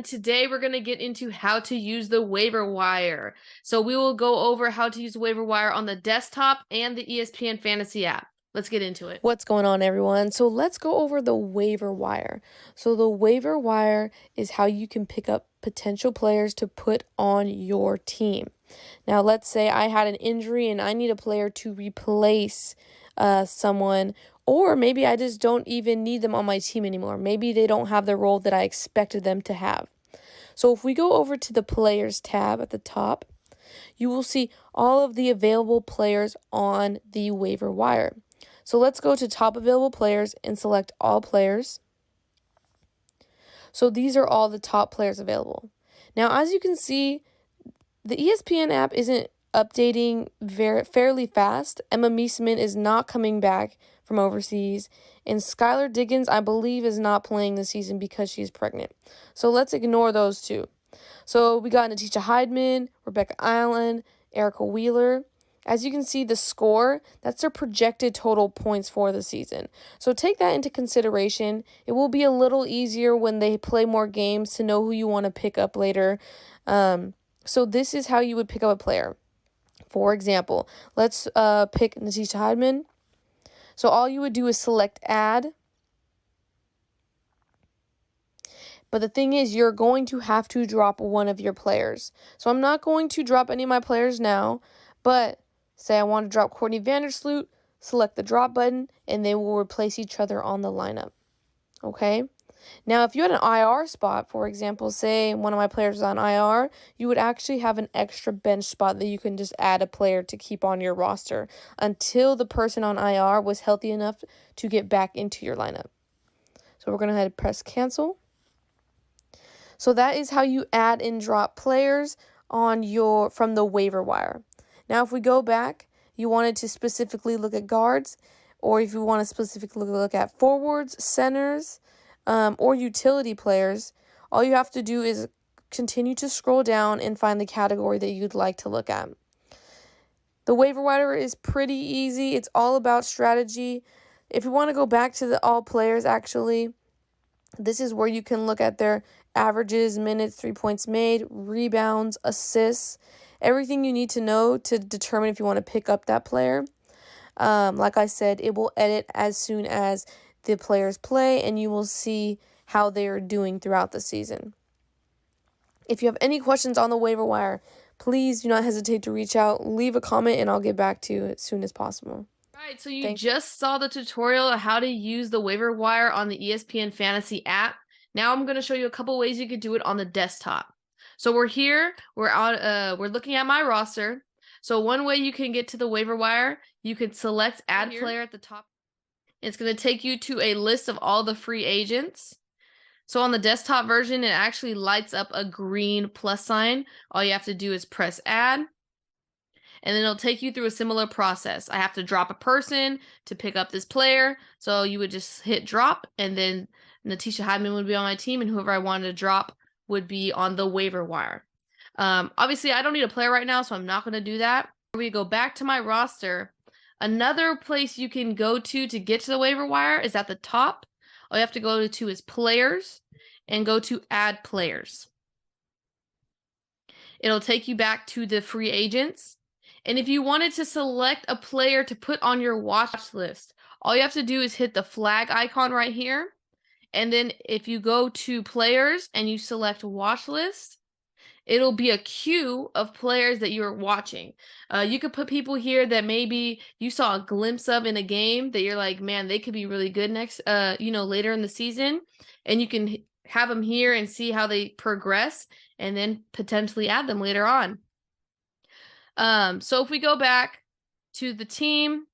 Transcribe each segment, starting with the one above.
everyone. Today we're going to get into how to use the waiver wire. So we will go over how to use the waiver wire on the desktop and the ESPN Fantasy app. Let's get into it. What's going on, everyone? So let's go over the waiver wire. So the waiver wire is how you can pick up potential players to put on your team. Now, let's say I had an injury and I need a player to replace someone, or maybe I just don't even need them on my team anymore. Maybe they don't have the role that I expected them to have. So if we go over to the Players tab at the top, you will see all of the available players on the waiver wire. So let's go to top available players and select all players. So these are all the top players available. Now, as you can see, the ESPN app isn't updating fairly fast. Emma Meesman is not coming back from overseas. And Skylar Diggins, I believe, is not playing this season because she's pregnant. So let's ignore those two. So we got Natisha Heidman, Rebecca Allen, Erica Wheeler. As you can see, the score, that's their projected total points for the season. So take that into consideration. It will be a little easier when they play more games to know who you want to pick up later. So this is how you would pick up a player. For example, let's pick Natisha Heidman. So all you would do is select add. But the thing is, you're going to have to drop one of your players. So I'm not going to drop any of my players now, but say I want to drop Courtney Vandersloot, select the drop button, and they will replace each other on the lineup. Okay? Now, if you had an IR spot, for example, say one of my players is on IR, you would actually have an extra bench spot that you can just add a player to keep on your roster until the person on IR was healthy enough to get back into your lineup. So we're going to head and press cancel. So that is how you add and drop players on from the waiver wire. Now, if we go back, you wanted to specifically look at guards, or if you want to specifically look at forwards, centers, or utility players, all you have to do is continue to scroll down and find the category that you'd like to look at. The waiver wire is pretty easy. It's all about strategy. If you want to go back to the all players, actually, this is where you can look at their averages, minutes, 3 points made, rebounds, assists, everything you need to know to determine if you want to pick up that player. Like I said, it will edit as soon as the players play, and you will see how they are doing throughout the season. If you have any questions on the waiver wire, please do not hesitate to reach out, leave a comment, and I'll get back to you as soon as possible. Right, so you just saw the tutorial of how to use the waiver wire on the ESPN Fantasy app. Now I'm going to show you a couple ways you could do it on the desktop. So we're here, we're looking at my roster. So one way you can get to the waiver wire, you could select add player at the top. It's going to take you to a list of all the free agents. So on the desktop version, it actually lights up a green plus sign. All you have to do is press add. And then it'll take you through a similar process. I have to drop a person to pick up this player. So you would just hit drop, and then Natisha Heidman would be on my team, and whoever I wanted to drop would be on the waiver wire. Obviously, I don't need a player right now, so I'm not going to do that. We go back to my roster. Another place you can go to get to the waiver wire is at the top. All you have to go to is players and go to add players. It'll take you back to the free agents. And if you wanted to select a player to put on your watch list, all you have to do is hit the flag icon right here. And then if you go to players and you select watch list, it'll be a queue of players that you're watching. You could put people here that maybe you saw a glimpse of in a game that you're like, man, they could be really good next, later in the season. And you can have them here and see how they progress and then potentially add them later on. So if we go back to the team,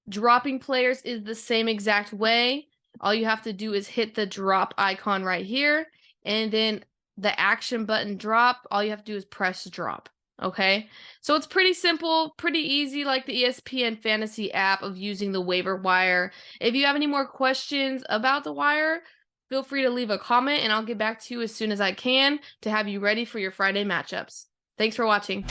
dropping players is the same exact way. All you have to do is hit the drop icon right here, and then the action button drop, all you have to do is press drop. Okay, so it's pretty simple, pretty easy, like the ESPN Fantasy app of using the waiver wire. If you have any more questions about the wire, feel free to leave a comment and I'll get back to you as soon as I can to have you ready for your Friday matchups. Thanks for watching.